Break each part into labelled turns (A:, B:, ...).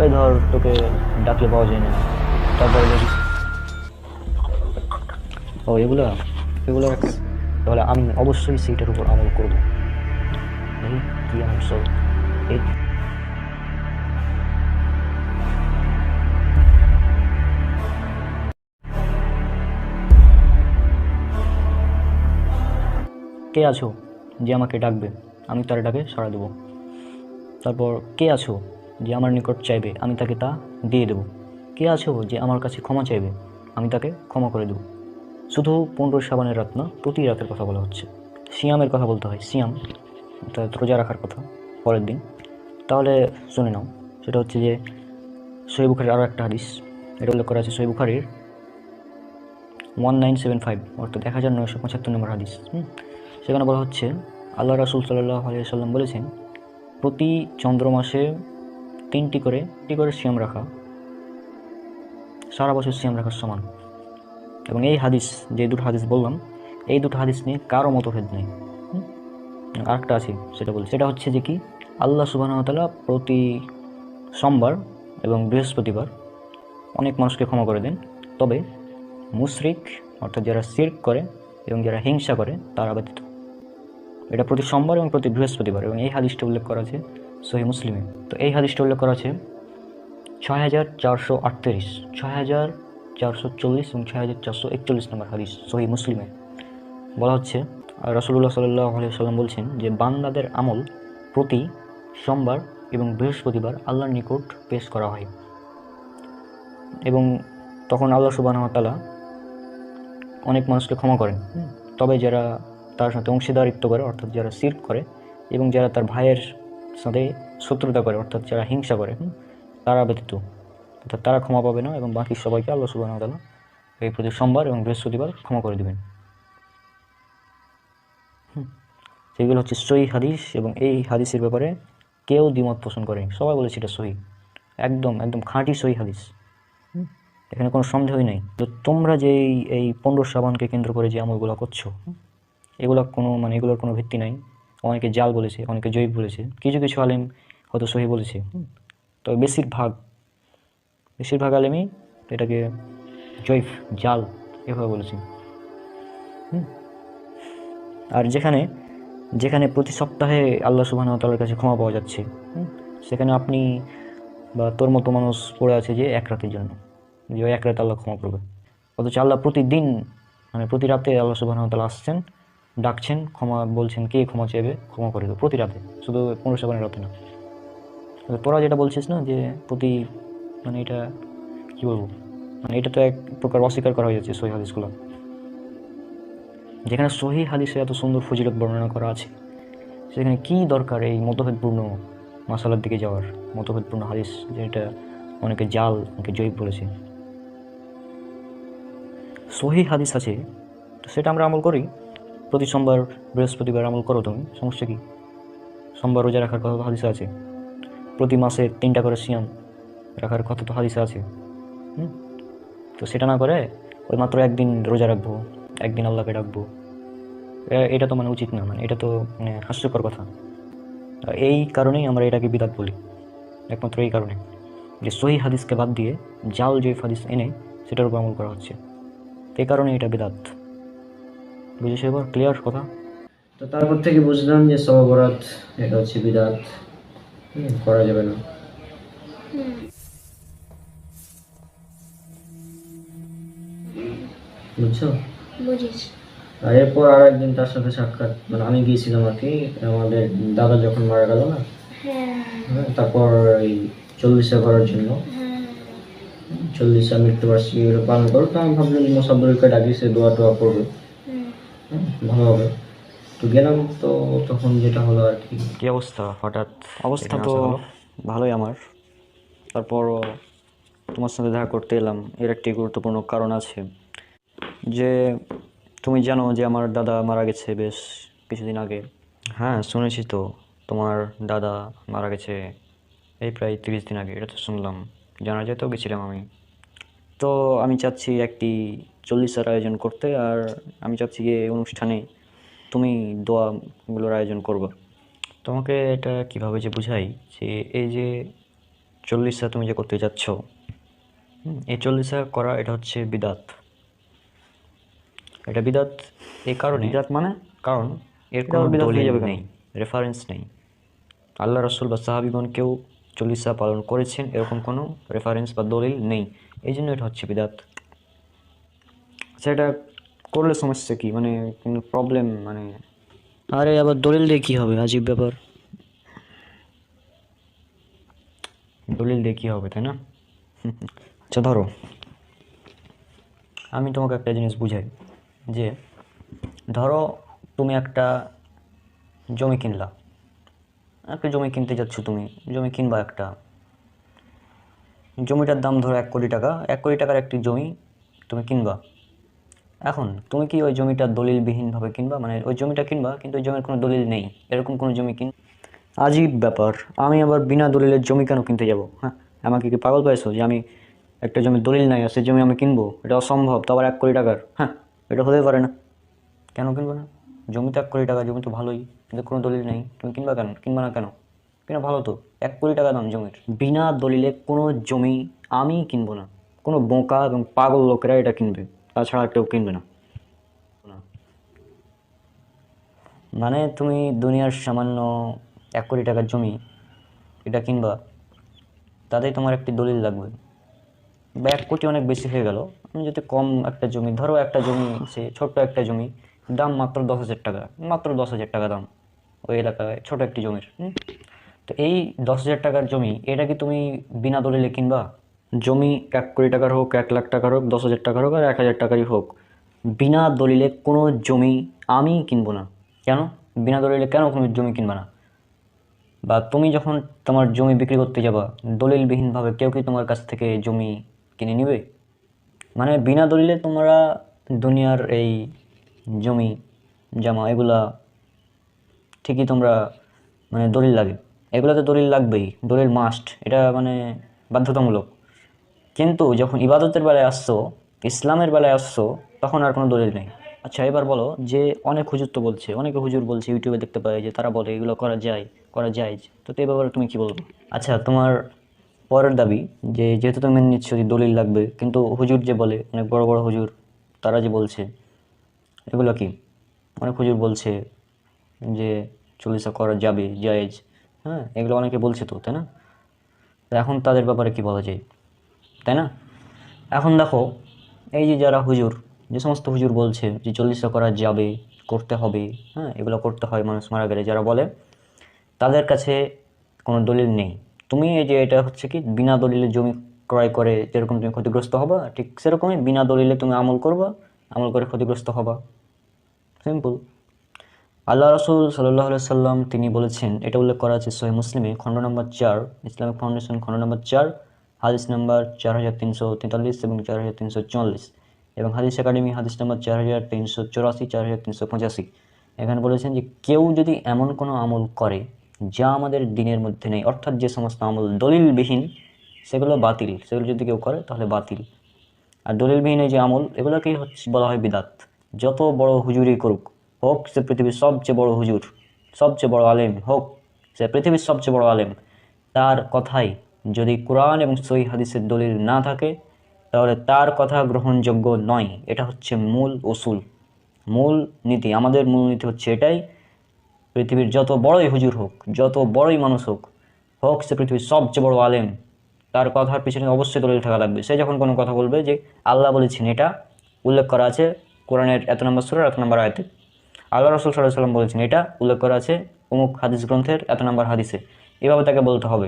A: এই ধর তোকে ডাকলে পাওয়া যায় না, তারপরে দেখি ও এগুলা এগুলো একটা, তাহলে আমি অবশ্যই সেইটার উপর আমল করবো। দেখি কি আমার সব এই কে আছো যে আমাকে ডাকবে, আমি তার ডাকে সাড়া দেবো। তারপর কে আছো যে আমার নিকট চাইবে, আমি তাকে তা দিয়ে দেবো। কে আছো যে আমার কাছে ক্ষমা চাইবে, আমি তাকে ক্ষমা করে দেবো। শুধু 15 শ্রাবণের রাত না, প্রতি রাতের কথা বলা হচ্ছে। সিয়ামের কথা বলতে হয়, সিয়াম অর্থাৎ রোজা রাখার কথা পরের দিন। তাহলে শুনে নাও, সেটা হচ্ছে যে সহিহ বুখারীর আরও একটা হাদিস, এটা উল্লেখ করা আছে সহিহ বুখারীর 1975 অর্থাৎ 1975 নম্বর হাদিস। সেখানে বলা হচ্ছে আল্লাহ রাসূল সাল্লাল্লাহু আলাইহি ওয়াসাল্লাম বলেছেন, প্রতি চন্দ্র মাসে 3টি করে সিয়াম রাখা সারা বছর সিয়াম রাখার সমান। এবং এই হাদিস, যে দুটো হাদিস বললাম, এই দুটো হাদিস নিয়ে কারো মতভেদ নেই। আরেকটা আছে, সেটা বলছি, সেটা হচ্ছে যে কি আল্লাহ সুবহানাহু ওয়া তাআলা প্রতি সোমবার এবং বৃহস্পতিবার অনেক মানুষকে ক্ষমা করে দেন, তবে মুশরিক অর্থাৎ যারা শিরক করে এবং যারা হিংসা করে তারা ব্যতীত। এটা প্রতি সোমবার এবং প্রতি বৃহস্পতিবার, এবং এই হাদিসটা উল্লেখ করা আছে সহিহ মুসলিমে। তো এই হাদিসটা উল্লেখ করা আছে 6438, 6440 এবং 6441 নম্বর হাদিস সহিহ মুসলিমে। বলা হচ্ছে রাসূলুল্লাহ সাল্লাল্লাহু আলাইহি ওয়াসাল্লাম বলছেন যে বান্দাদের আমল প্রতি সোমবার এবং বৃহস্পতিবার আল্লাহর নিকট পেশ করা হয়, এবং তখন আল্লাহ সুবহানাহু ওয়া তাআলা অনেক মানুষকে ক্ষমা করেন। তবে যারা তার সাথে অংশীদারিত্ব করে অর্থাৎ যারা শিরক করে এবং যারা তার ভাইয়ের সাথে শত্রুতা করে অর্থাৎ যারা হিংসা করে তারা ব্যতীত, অর্থাৎ তারা ক্ষমা পাবে না, এবং বাকি সবাইকে আল্লাহ সুবহানাহু ওয়া তাআলা এই প্রতি সোমবার এবং বৃহস্পতিবার ক্ষমা করে দেবেন। সেগুলো হচ্ছে সহিহ হাদিস, এবং এই হাদিসের ব্যাপারে কেউ দ্বিমত পোষণ করেনি, সবাই বলেছে এটা সহিহ, একদম একদম খাঁটি সহিহ হাদিস। এখানে কোনো সন্দেহই নেই। তো তোমরা যে এই 15 শ্রাবণকে কেন্দ্র করে যে আমলগুলো করছো, এগুলোর কোনো ভিত্তি নাই। অনেকে জাল বলেছে, অনেকে জয়ীফ বলেছে, কিছু কিছু আলেম হয়তো সহিহ বলেছে, তবে বেশিরভাগ আলেমই এটাকে জয়ীফ, জাল এভাবে বলেছে। আর যেখানে প্রতি সপ্তাহে আল্লাহ সুবহানাহু ওয়া তাআলার কাছে ক্ষমা পাওয়া যাচ্ছে, সেখানে আপনি বা তোর মতো মানুষ পড়ে আছে যে এক রাতের জন্য, যে ওই এক রাতে আল্লাহ ক্ষমা করবে। অথচ আল্লাহ প্রতিদিন, মানে প্রতি রাতে আল্লাহ সুবহানাহু ওয়া তাআলা আসছেন, ডাকছেন, ক্ষমা বলছেন, কে ক্ষমা চাইবে ক্ষমা করে দেবো, প্রতি রাতে, শুধু 15 শ্রাবণের রাতে না। তোরা যেটা বলছিস না যে প্রতি, মানে এটা কী বলবো, মানে এটা তো এক প্রকার অস্বীকার করা হয়ে যাচ্ছে সহিহ হাদিসগুলো। যেখানে সহিহ হাদিসে এত সুন্দর ফজিলত বর্ণনা করা আছে, সেখানে কী দরকার এই মতভেদপূর্ণ মাসালার দিকে যাওয়ার, মতভেদপূর্ণ হাদিস যেটা অনেকে জাল, অনেকে জয়ীফ বলেছে। সহিহ হাদিস আছে, তো সেটা আমরা আমল করি। প্রতি সোমবার বৃহস্পতিবার আমল করো তুমি, সমস্যা কী? সোমবার রোজা রাখার কথা তো হাদিসে আছে, প্রতি মাসে 3টা করে সিয়াম রাখার কথা তো হাদিসে আছে। তো সেটা না করে ওই মাত্র একদিন রোজা রাখবো, একদিন আল্লাহকে ডাকবো, এটা তো মানে উচিত না, মানে এটা তো মানে হাস্যকর কথা। এই কারণেই আমরা এটাকে বিদআত বলি, একমাত্র এই কারণে যে সহিহ হাদিসকে বাদ দিয়ে জাল জয়ীফ হাদিস এনে সেটার উপর আমল করা হচ্ছে, এই কারণে এটা বিদআত। বুঝেছ এবার ক্লিয়ার কথা?
B: তো তারপর থেকে বুঝলাম যে সওয়া বরাত এটা হচ্ছে বিদআত, করা যাবে না। বুঝছো?
C: বুঝেছি।
B: আর এরপর আর একদিন তার সাথে সাক্ষাৎ, মানে আমি গিয়েছিলাম আর কি, আমাদের দাদা যখন মারা গেল না, তারপর এই 40 করার জন্য, 40 মৃত্যুবার্ষিকী পালন করো, তো আমি ভাবলাম মোসাব্বরকে ডাকি, সে দোয়া টোয়া করবে, ভালো হবে। তো গেলাম, তো তখন যেটা হলো আর কি।
A: কী অবস্থা হঠাৎ? অবস্থা তো ভালোই আমার। তারপর তোমার সাথে দেখা করতে এলাম, এর একটি গুরুত্বপূর্ণ কারণ আছে। যে তুমি জানো যে আমার দাদা মারা গেছে বেশ কিছুদিন আগে। হ্যাঁ শুনেছি তো, তোমার দাদা মারা গেছে এই প্রায় 30 দিন আগে, এটা তো শুনলাম, জানাজাতেও গেছিলাম আমি। তো আমি চাচ্ছি একটি 40-এর আয়োজন করতে, আর আমি চাচ্ছি যে অনুষ্ঠানে তুমি দোয়াগুলোর আয়োজন করবে। তোমাকে এটা কিভাবে যে বুঝাই, যে এই যে চল্লিশা তুমি যে করতে যাচ্ছ, এই চল্লিশা করা এটা হচ্ছে বিদাত। এটা বিদাত এই কারণে, বিদাত মানে কারণ এর কোনো দলিল নেই, রেফারেন্স নেই। আল্লাহ রসুল বা সাহাবিগণ কেউ চল্লিশা পালন করেছেন এরকম কোনো রেফারেন্স বা দলিল নেই, এই জন্য এটা হচ্ছে বিদাত। আচ্ছা, এটা করলে সমস্যা কি, মানে কোনো প্রবলেম? মানে
B: আরে আবার দলিল দিয়ে কি হবে, আজীব ব্যাপার।
A: দলিল দিয়ে কী হবে, তাই না? আচ্ছা ধরো, আমি তোমাকে একটা জিনিস বুঝাই যে ধরো তুমি একটা জমি কিনলা, একটা জমি কিনতে যাচ্ছ, তুমি জমি কিনবা একটা, জমিটার দাম ধরো 1 কোটি টাকা, 1 কোটি টাকার একটি জমি তুমি কিনবা। এখন তুমি কি ওই জমিটা দলিলবিহীনভাবে কিনবা, মানে ওই জমিটা কিনবা কিন্তু ওই জমির কোনো দলিল নেই, এরকম কোনো জমি আজীব ব্যাপার। আমি আবার বিনা দলিলের জমি কেন কিনতে যাব? হ্যাঁ, আমাকে কি পাগল পাইছো যে আমি একটা জমির দলিল নাই আর সেই জমি আমি কিনবো? এটা অসম্ভব, তো আবার 1 কোটি টাকার। হ্যাঁ, এটা হতে পারে না। কেন কিনবো না? জমি তো 1 কোটি টাকা, জমি তো ভালোই, কিন্তু কোনো দলিল নেই, তুমি কিনবা না কেন? কিনা ভালো তো, 1 কোটি টাকা দাম জমির। বিনা দলিলে কোনো জমি আমি কিনবো না, কোনো বোকা এবং পাগল লোকেরা এটা কিনবে, তাছাড়া কেউ কিনবে না। মানে তুমি দুনিয়ার সামান্য 1 কোটি টাকার জমি এটা কিনবা, তাতেই তোমার একটি দলিল লাগবে। বা 1 কোটি অনেক বেশি হয়ে গেল, আমি যদি কম একটা জমি, ধরো একটা জমি, সে ছোট্ট একটা জমি, দাম মাত্র 10,000 টাকা, মাত্র 10,000 টাকা দাম ওই এলাকায় ছোট একটি জমির। তো এই 10,000 টাকার জমি, এটা কি তুমি বিনা দলিলে কিনবা? জমি 1 কোটি টাকার হোক, 1 লাখ টাকার হোক, 10,000 টাকার হোক, আর 1,000 টাকারই হোক, বিনা দলিলে কোনো জমি আমি কিনবো না। কেন বিনা দলিলে কেন কোনো জমি কিনবা না? বা তুমি যখন তোমার জমি বিক্রি করতে যাবা, দলিলবিহীনভাবে কেউ কি তোমার কাছ থেকে জমি কিনে নিবে? মানে বিনা দলিলে তোমরা দুনিয়ার এই জমি জমা এগুলা ঠিকই তোমরা, মানে দলিল লাগে, এগুলোতে দলিল লাগবেই, দলিল মাস্ট, এটা মানে বাধ্যতামূলক। কিন্তু যখন ইবাদতের বেলায় আসছো, ইসলামের বেলায় আসছো, তখন আর কোনো দলিল নেই। আচ্ছা এবার বলো যে অনেক হুজুর তো বলছে, অনেকে হুজুর বলছে, ইউটিউবে দেখতে পাই যে তারা বলে এগুলো করা যায়, করা যায়, তো এই ব্যাপারে তুমি কি বলবো? আচ্ছা, তোমার পরের দাবি যে যেহেতু তুমি মেনে নিচ্ছ যে দলিল লাগবে, কিন্তু হুজুর যে বলে, অনেক বড় বড় হুজুর, তারা যে বলছে এগুলো কি, অনেক হুজুর বলছে যে চল্লিশা করা যাবে, জায়েজ, হ্যাঁ, এগুলো অনেকে বলছে তো, তাই না? তো এখন তাদের ব্যাপারে কি বলা যায়, তাই না? এখন দেখো, এই যে যারা হুজুর, যে সমস্ত হুজুর বলছে যে চল্লিশা করা যাবে, করতে হবে, হ্যাঁ, এগুলো করতে হয় মানুষ মারা গেলে, যারা বলে, তাদের কাছে কোনো দলিল নেই। তুমি এই যে এটা হচ্ছে কি, বিনা দলিলে জমি ক্রয় করে যেরকম তুমি ক্ষতিগ্রস্ত হবা, ঠিক সেরকমই বিনা দলিলে তুমি আমল করবা, আমল করে ক্ষতিগ্রস্ত হবা, সিম্পল। আল্লাহ রসুল সাল্লাহ সাল্লাম তিনি বলেছেন, এটা উল্লেখ করা আছে সহিহ মুসলিমে, খণ্ড নম্বর 4, ইসলামিক ফাউন্ডেশন, খণ্ড নম্বর 4, হাদিস নম্বর 4343 এবং 4344, এবং হাদিস একাডেমি হাদিস নম্বর 4384, 4385। এখানে বলেছেন যে কেউ যদি এমন কোনো আমল করে যা আমাদের দিনের মধ্যে নেই, অর্থাৎ যে সমস্ত আমল দলিলবিহীন সেগুলো বাতিল, সেগুলো যদি কেউ করে তাহলে বাতিল। আর দলিলবিহীন এই যে আমল, এগুলোকেই হচ্ছে বলা হয় বিদাত। যত বড় হুজুরই করুক, হোক সে পৃথিবীর সবচেয়ে বড় হুজুর, সবচেয়ে বড় আলেম, হোক সে পৃথিবীর সবচেয়ে বড় আলেম, তার কথাই যদি কোরআন এবং সহিহ হাদিসের দলিল না থাকে, তাহলে তার কথা গ্রহণযোগ্য নয়। এটা হচ্ছে মূল উসুল, মূল নীতি। আমাদের মূল নীতি হচ্ছে এটাই, পৃথিবীর যত বড়ই হুজুর হোক, যত বড়ই মানুষ হোক, হোক সে পৃথিবীর সবচেয়ে বড় আলেম, তার কথার পিছনে অবশ্যই দলিল থাকা লাগবে। সে যখন কোনো কথা বলবে যে আল্লাহ বলেছেন, এটা উল্লেখ করা আছে কোরআনের এত নম্বর সূরার এত নম্বর আয়াতে, আল্লাহ রসুল সাল্লাল্লাহু আলাইহি ওয়াসাল্লাম বলেছেন, এটা উল্লেখ করা আছে অমুক হাদিস গ্রন্থের এত নম্বর হাদিসে, এভাবে তাকে বলতে হবে।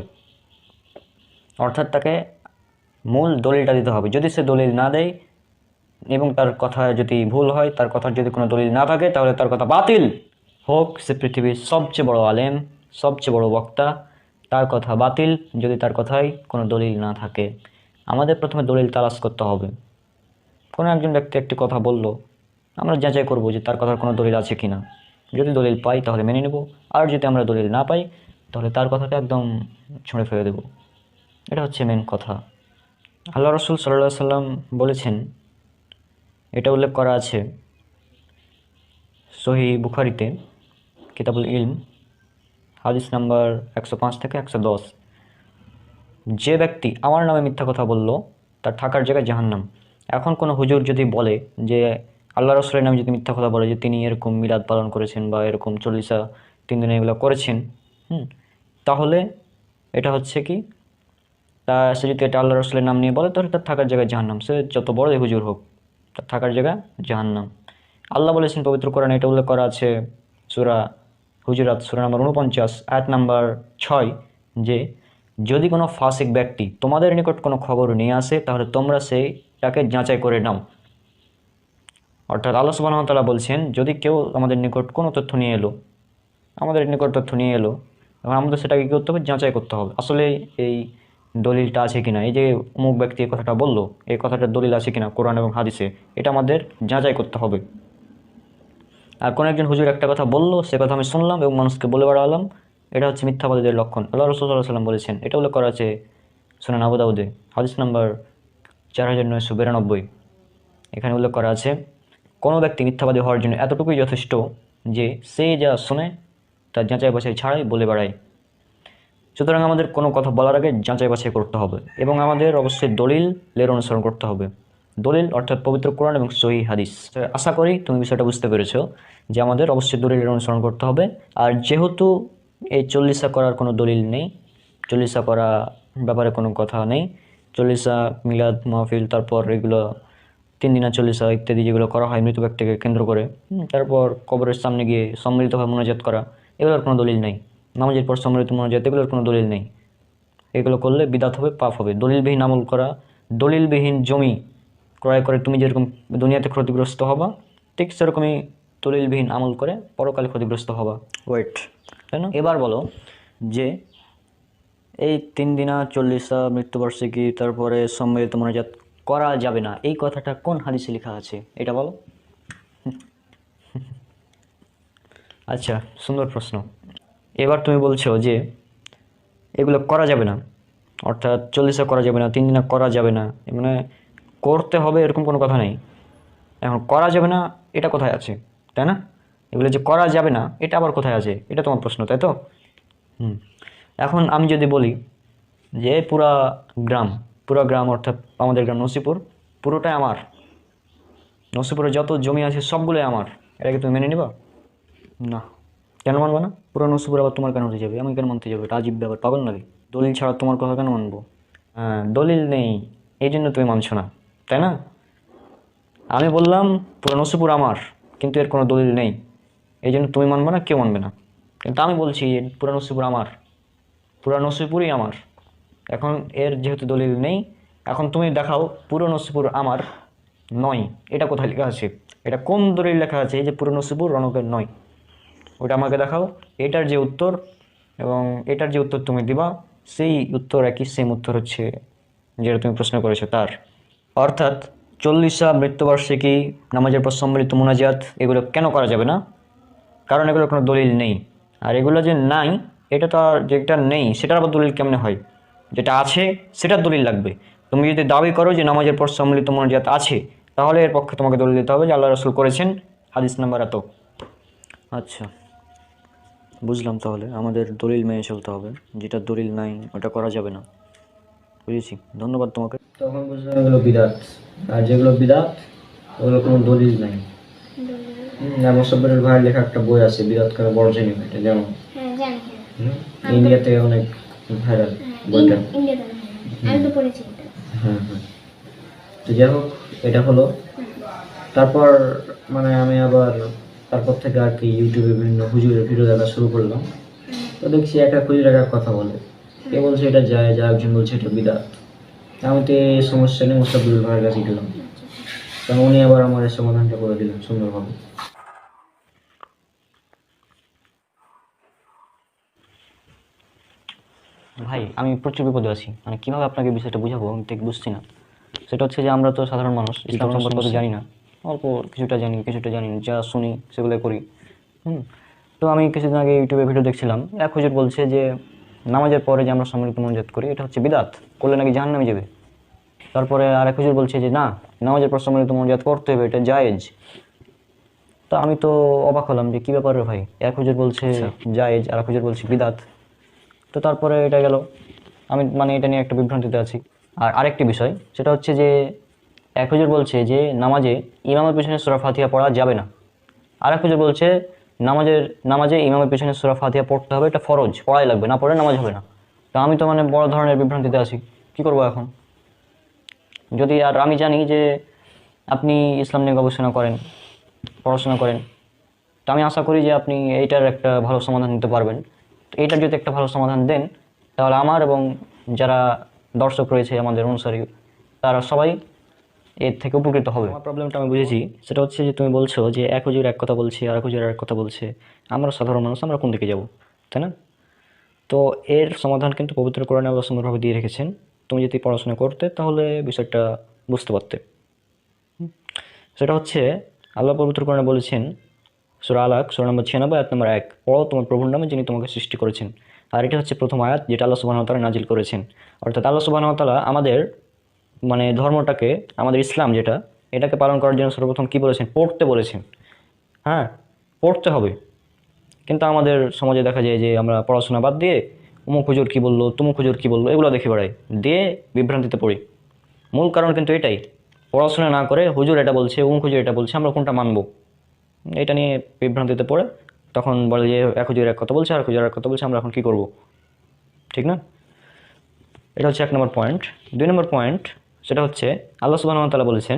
A: অর্থাৎ তাকে মূল দলিলটা দিতে হবে। যদি সে দলিল না দেয় এবং তার কথা যদি ভুল হয়, তার কথার যদি কোনো দলিল না থাকে, তাহলে তার কথা বাতিল। হোক সে পৃথিবীর সবচেয়ে বড় আলেম, সবচেয়ে বড় বক্তা, তার কথা বাতিল যদি তার কথায় কোনো দলিল না থাকে। আমাদের প্রথমে দলিল তালাশ করতে হবে। কোনো একজন ব্যক্তি একটি কথা বলল, আমরা যাচাই করব যে তার কথার কোনো দলিল আছে কিনা। যদি দলিল পাই তাহলে মেনে নেব, আর যদি আমরা দলিল না পাই তাহলে তার কথাটা একদম ছুঁড়ে ফেলে দেব। এটা হচ্ছে মেন কথা। আল্লাহ রসুল সাল্লাল্লাহু আলাইহি সাল্লাম বলেছেন, এটা উল্লেখ করা আছে সহিহ বুখারীতে, কিতাবুল ইলম, হাদিস নাম্বার 105 থেকে 110। যে ব্যক্তি আমার নামে মিথ্যা কথা বলল তার থাকার জায়গায় জাহান্নাম। এখন কোনো হুজুর যদি বলে যে আল্লাহ রসুলের নামে যদি মিথ্যা কথা বলে যে তিনি এরকম মিলাদ পালন করেছেন বা এরকম 3 দিনে এগুলো করেছেন, তাহলে এটা হচ্ছে কি, সে যদি এটা আল্লাহ রসুলের নাম নিয়ে বলে তাহলে তার থাকার জায়গায় জাহান্নাম, সে যত বড়ই হুজুর হোক তার থাকার জায়গা জাহান্নাম। আল্লাহ বলেছেন পবিত্র কোরআনে, এটা উল্লেখ করা আছে সূরা হুজুরাত সূরা নম্বর 49 আয়াত নাম্বার 6, যে যদি কোনো ফাসিক ব্যক্তি তোমাদের নিকট কোনো খবর নিয়ে আসে তাহলে তোমরা সেইটাকে যাচাই করে নাও। অর্থাৎ আল্লাহ সুবহানাহু ওয়া তাআলা বলছেন, যদি কেউ আমাদের নিকট কোনো তথ্য নিয়ে এলো, এবং আমাদের সেটাকে কী করতে হবে, যাচাই করতে হবে আসলে এই দলিলটা আছে কিনা, এই যে অমুক ব্যক্তি এই কথাটা বললো, এই কথাটার দলিল আছে কিনা কোরআন এবং হাদিসে, এটা আমাদের যাচাই করতে হবে। আর কোনো একজন হুজুর একটা কথা বললো, সে কথা আমি শুনলাম এবং মানুষকে বলে বেড়ালাম, এটা হচ্ছে মিথ্যাবাদীদের লক্ষণ। আল্লাহ রাসূল সাল্লাল্লাহু আলাইহি ওয়াসাল্লাম বলেছেন, এটা উল্লেখ করা আছে সুনান আবু দাউদে হাদিস নাম্বার 4992। এখানে উল্লেখ করা আছে, কোনো ব্যক্তি মিথ্যাবাদী হওয়ার জন্য এতটুকুই যথেষ্ট যে সে যা শুনে তার যাচাই বাছাই ছাড়াই বলে বেড়ায়। সুতরাং আমাদের কোনো কথা বলার আগে যাচাই বাছাই করতে হবে এবং আমাদের অবশ্যই দলিলের অনুসরণ করতে হবে। দলিল অর্থাৎ পবিত্র কোরআন এবং সহিহ হাদিস। আশা করি তুমি বিষয়টা বুঝতে পেরেছো যে আমাদের অবশ্যই দলিলের অনুসরণ করতে হবে। আর যেহেতু এই 40 করার কোনো দলিল নেই, 40 করা ব্যাপারে কোনো কথা নেই, 40 মিলাদ মাহফিল, তারপর এগুলো 3 দিনা 40 ইত্যাদি যেগুলো করা হয় মৃত ব্যক্তিকে কেন্দ্র করে, তারপর কবরের সামনে গিয়ে সম্মিলিতভাবে মোনাজাত করা, এগুলোর কোনো দলিল নেই। নামাজের পর সম্মিলিত মোনাজাত, এগুলোর কোনো দলিল নেই। এগুলো করলে বিদাত হবে, পাপ হবে। দলিলবিহীন আমল করা, দলিলবিহীন জমি ক্রয় করে তুমি যেরকম দুনিয়াতে ক্ষতিগ্রস্ত হবা, ঠিক সেরকমই দলিলবিহীন আমল করে পরকালে ক্ষতিগ্রস্ত হবা। তাই না? এবার বলো যে এই 3 দিনা 40 মৃত্যুবার্ষিকী তারপরে সম্মিলিত মোনাজাত করা যাবে না, এই কথাটা কোন হাদিসে লেখা আছে এটা বলো। আচ্ছা, সুন্দর প্রশ্ন। এবার তুমি বলছো যে এগুলো করা যাবে না, অর্থাৎ 40 করা যাবে না, 3 দিনা করা যাবে না, মানে করতে হবে এরকম কোনো কথা নেই। এখন করা যাবে না এটা কোথায় আছে, তাই না? এগুলো যে করা যাবে না এটা আবার কোথায় আছে, এটা তোমার প্রশ্ন, তাই তো? এখন আমি যদি বলি যে পুরা গ্রাম অর্থাৎ আমাদের গ্রাম নসিপুর পুরোটাই আমার, নসিপুরে যত জমি আছে সবগুলোই আমার, এটাকে তুমি মেনে নিবা? না। কেন মানবো না? পুরো নসিপুর আবার তোমার কেন হতে যাবে, আমি কেন মানতে যাবে? এটা আজীব ব্যাপার, পাগল নাকি? দলিল ছাড়া তোমার কথা কেন মানবো? হ্যাঁ, দলিল নেই এই জন্য তুমি মানছো না, তাই না? আমি বললাম পুরো নসিপুর আমার, কিন্তু এর কোনো দলিল নেই, এই জন্য তুমি মানবে না, কেউ মানবে না। কিন্তু আমি বলছি পুরো নসিপুর আমার, পুরো নসিপুরই আমার। এখন এর যেহেতু দলিল নেই, এখন তুমি দেখাও পুরো নসিপুর আমার নয়, এটা কোথায় লেখা আছে, এটা কোন দলিল লেখা আছে যে পুরো নসিপুর রণকের নয়, ওটা আমাকে দেখাও। এটার যে উত্তর এবং এটার যে উত্তর তুমি দিবা, সেই উত্তর একই, সেম উত্তর হচ্ছে যেটা তুমি প্রশ্ন করেছো তার। অর্থাৎ 40 মৃত্যুবার্ষিকী, নামাজের পর সম্মিলিত মোনাজাত, এগুলো কেন করা যাবে না? কারণ এগুলোর কোনো দলিল নেই। আর এগুলো যে নাই, এটা তো আর যেটা নেই সেটার আবার দলিল কেমনে হয়? যেটা আছে সেটার দলিল লাগবে। তুমি যদি দাবি করো যে নামাজের পর সম্মিলিত মোনাজাত আছে, তাহলে এর পক্ষে তোমাকে দলিল দিতে হবে যে আল্লাহ রাসূল করেছেন, হাদিস নাম্বার এত। আচ্ছা, বুঝলাম। তাহলে আমাদের দলিল মেনে চলতে হবে, যেটা দলিল নাই ওটা করা যাবে না। বুঝেছি, ধন্যবাদ তোমাকে।
B: তখন বুঝলাম এগুলো বিদাত, আর যেগুলো বিদাত ওগুলো কোনো দলিল নাই। মোসাব্বিরুল ভাইয়ের লেখা একটা বই আছে, বিদাত করে বর্জনীয়, এটা যেমন ইন্ডিয়াতে অনেক ভাইরাল বইটা। হ্যাঁ হ্যাঁ, তো যাই হোক, এটা হলো। তারপর মানে আমি আবার তারপর থেকে আর কি ইউটিউবে বিভিন্ন হুজুরের ভিডিও দেখা শুরু করলাম। তো দেখছি একটা হুজুর একটা কথা বলে, কে বলছে এটা যায়, যা একজন বলছে এটা বিদাত। আমি তো এই সমস্যা নিয়ে মোসাব্বিরুল ভাইয়ের কাছে গেলাম, কারণ উনি আবার আমার এই সমাধানটা করে দিলেন সুন্দরভাবে।
A: ভাই, আমি প্রচুর বিপদে আছি, মানে কীভাবে আপনাকে বিষয়টা বুঝাবো আমি ঠিক বুঝছি না। সেটা হচ্ছে যে আমরা তো সাধারণ মানুষ, ইসলাম সম্পর্কে তো জানি না, অল্প কিছুটা জানি, যা শুনি সেগুলো করি। তো আমি কিছুদিন আগে ইউটিউবে ভিডিও দেখছিলাম, এক হুজুর বলছে যে নামাজের পরে যে আমরা সম্মিলিত মোনাজাত করি এটা হচ্ছে বিদাত, করলে নাকি জাহান্নামে যাবে। তারপরে আর এক হুজুর বলছে যে না, নামাজের পর সম্মিলিত মোনাজাত করতে হবে, এটা জায়েজ। তো আমি তো অবাক হলাম যে কী ব্যাপার ভাই, এক হুজুর বলছে জায়েজ আর এক হুজুর বলছে বিদাত। তো তারপরে এটা গেল, আমি মানে এটা নিয়ে একটা বিভ্রান্তিতে আছি। আর আরেকটি বিষয়, সেটা হচ্ছে যে এক হুজুর বলছে যে নামাজে ইমামের পেছনে সূরা ফাতিহা পড়া যাবে না। আরেক হুজুর বলছে নামাজে ইমামের পেছনে সূরা ফাতিহা পড়তে হবে, এটা ফরজ, পড়াই লাগবে, না পড়ে নামাজ হবে না। তো আমি তো মানে বড় ধরনের বিভ্রান্তিতে আছি, কি করব এখন? যদি আর আমি জানি যে আপনি ইসলাম নিয়ে গবেষণা করেন, পড়াশোনা করেন, তো আমি আশা করি যে আপনি এইটার একটা ভালো সমাধান দিতে পারবেন। তো এইটার যদি একটা ভালো সমাধান দেন, তাহলে আমার এবং যারা দর্শক রয়েছে, আমাদের অনুসারী, তারা সবাই এর থেকে উপকৃত হবে। আমার প্রবলেমটা আমি বুঝেছি, সেটা হচ্ছে যে তুমি বলছো যে এক হুজুর এক কথা বলছে, আর এক হুজুর এক কথা বলছে, আমরা সাধারণ মানুষ, আমরা কোন দিকে যাব, তাই না? তো এর সমাধান কিন্তু পবিত্র কোরআনে আল্লাহ সুন্দরভাবে দিয়ে রেখেছেন। তুমি যদি পড়াশোনা করতে তাহলে বিষয়টা বুঝতে পারতে। সেটা হচ্ছে আল্লাহ পবিত্র কোরআনে বলেছেন, সূরা আলাক সূরা নম্বর 96 আয়াত নম্বর 1, পড়ো তোমার প্রভুর নামে যিনি তোমাকে সৃষ্টি করেছেন। আর এটা হচ্ছে প্রথম আয়াত যেটা আল্লাহ সুবহানাহু ওয়া তাআলা নাজিল করেছেন। অর্থাৎ আল্লাহ সুবহানাহু ওয়া তাআলা আমাদের মানে ধর্মটাকে, আমাদের ইসলাম যেটা, এটাকে পালন করার জন্য সর্বপ্রথম কী বলেছেন? পড়তে বলেছেন। হ্যাঁ, পড়তে হবে। কিন্তু আমাদের সমাজে দেখা যায় যে আমরা পড়াশোনা বাদ দিয়ে অমুক হুজুর কী বললো, তমুক হুজুর কী বললো, এগুলো দেখে বেড়াই, দিয়ে বিভ্রান্তিতে পড়ি। মূল কারণ কিন্তু এটাই, পড়াশোনা না করে হুজুর এটা বলছে, অমুক হুজুর এটা বলছে, আমরা কোনটা মানবো, এটা নিয়ে বিভ্রান্তিতে পড়ে তখন বলে যে এক হুজুর এক কথা বলছে, আর এক হুজুর এক কথা বলছে, আমরা এখন কী করব? ঠিক না? এটা হচ্ছে 1 নম্বর পয়েন্ট। 2 নম্বর পয়েন্ট, সেটা হচ্ছে আল্লাহ সুবহানাহু ওয়া তাআলা বলেছেন,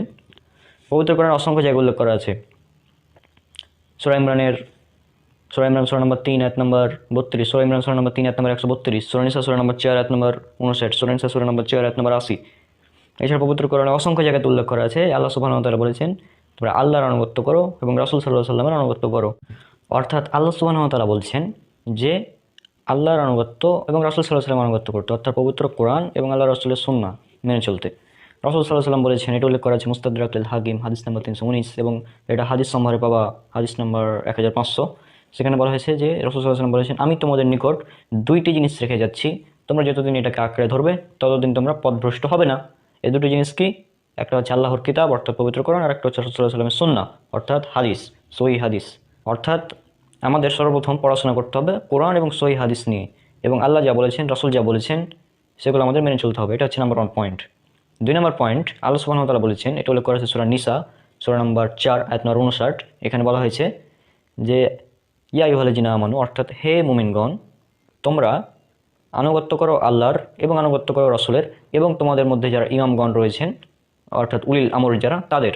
A: পবিত্র কোরআনে অসংখ্য জায়গায় উল্লেখ করা আছে। সূরা ইমরান সূরা নম্বর 3 আয়াত নম্বর 32, সূরা ইমরান সূরা নম্বর 3 আয়াত নম্বর 132, সূরা নিসা সূরা নম্বর 4 আয়াত নম্বর 59, সূরা নিসা সূরা নম্বর 4 আয়াত নম্বর 80। এছাড়া পবিত্র কোরআনে অসংখ্য জায়গাতে উল্লেখ করা আছে, আল্লাহ সুবহানাহু ওয়া তাআলা বলেছেন, তোমরা আল্লাহর আনুগত্য করো এবং রাসূল সাল্লাল্লাহু আলাইহি ওয়াসাল্লামের আনুগত্য করো। অর্থাৎ আল্লাহ সুবহানাহু ওয়া তাআলা বলছেন যে আল্লাহর আনুগত্য এবং রাসূল সাল্লাল্লাহু আলাইহি ওয়াসাল্লামের আনুগত্য করতে, অর্থাৎ পবিত্র কোরআন এবং আল্লাহ রাসূলের সুন্নাহ মেনে চলতে। রাসূল সাল্লাল্লাহু আলাইহি ওয়াসাল্লাম বলেছেন, এটা উল্লেখ করা আছে মুস্তাদরাকুল হাকিম হাদিস নম্বর 319, এবং এটা হাদিস সম্ভারে পাবা হাদিস নম্বর 1500। সেখানে বলা হয়েছে যে রাসূল সাল্লাল্লাহু আলাইহি ওয়াসাল্লাম বলেছেন, আমি তোমাদের নিকট দুইটি জিনিস রেখে যাচ্ছি, তোমরা যতদিন এটাকে আঁকড়ে ধরবে ততদিন তোমরা পথভ্রষ্ট হবে না। এই দুটো জিনিস কি? একটা হচ্ছে আল্লাহর কিতাব অর্থাৎ পবিত্র কোরআন, আর একটা হচ্ছে রাসূল সাল্লাল্লাহু আলাইহি ওয়াসাল্লামের সুন্নাহ অর্থাৎ হাদিস, সহিহ হাদিস। অর্থাৎ আমাদের সর্বপ্রথম পড়াশোনা করতে হবে কোরআন এবং সহিহ হাদিস নিয়ে, এবং আল্লাহ যা বলেছেন, রাসূল যা বলেছেন, সেগুলো আমাদের মেনে চলতে হবে। এটা হচ্ছে নাম্বার 1 পয়েন্ট। 2 নম্বর পয়েন্ট, আল্লাহ সুবহানাহু ওয়া তাআলা বলেছেন, এটা উল্লেখ করা হয়েছে সূরা নিসা সূরা নম্বর 4 আয়াত নম্বর 59। এখানে বলা হয়েছে যে ইয়া আইয়ুহাল্লাযিনা আমানু, অর্থাৎ হে মুমিনগণ, তোমরা আনুগত্য করো আল্লাহর এবং আনুগত্য করো রাসূলের, এবং তোমাদের মধ্যে যারা ইমামগণ রয়েছেন অর্থাৎ উলিল আমর যারা, তাদের।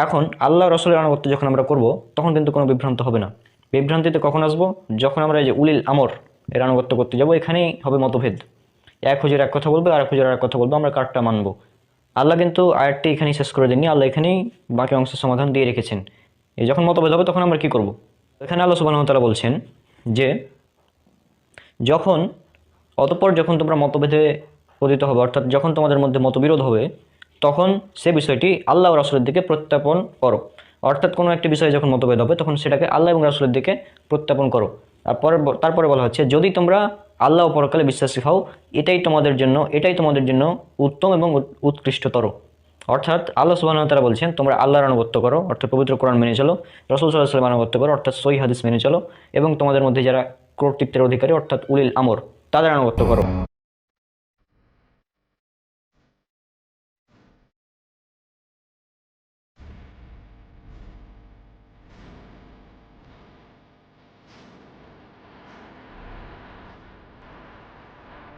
A: এখন আল্লাহ রাসূলের আনুগত্য যখন আমরা করব, তখন কিন্তু কোনো বিভ্রান্ত হবে না। বিভ্রান্তিতে কখন আসবো? যখন আমরা এই যে উলিল আমর এর আনুগত্য করতে যাব, এখানেই হবে মতভেদ। এক হুজুর এক কথা বলবে, আর এক হুজুর আর এক কথা বলবো, আমরা কারটা মানবো। আল্লাহ কিন্তু আয়াতটি এখানেই শেষ করে দেননি, আল্লাহ এখানেই বাকি অংশের সমাধান দিয়ে রেখেছেন। এই যখন মতভেদ হবে তখন আমরা কি করব? এখানে আল্লাহ সুবহানাহু ওয়া তাআলা বলছেন যে যখন তোমরা মতভেদে পতিত হবে, অর্থাৎ যখন তোমাদের মধ্যে মতবিরোধ হবে, তখন সে বিষয়টি আল্লাহ ও রাসূলের দিকে প্রত্যাপন করো। অর্থাৎ কোনো একটি বিষয়ে যখন মতভেদ হবে, তখন সেটাকে আল্লাহ এবং রাসূলের দিকে প্রত্যাপন করো। তারপরে বলা হচ্ছে, যদি তোমরা আল্লাহ ও পরকালে বিশ্বাসী হও, এটাই তোমাদের জন্য উত্তম এবং উৎকৃষ্টতর। অর্থাৎ আল্লাহ সুবহানাহু ওয়া তাআলা বলছেন, তোমরা আল্লাহর আনুগত্য করো অর্থাৎ পবিত্র কোরআন মেনে চলো, রাসূল সাল্লাল্লাহু আলাইহি ওয়াসাল্লামের আনুগত্য করো অর্থাৎ সহিহ হাদিস মেনে চলো, এবং তোমাদের মধ্যে যারা কর্তৃত্বের অধিকারী অর্থাৎ উলিল আমর, তাদের আনুগত্য করো।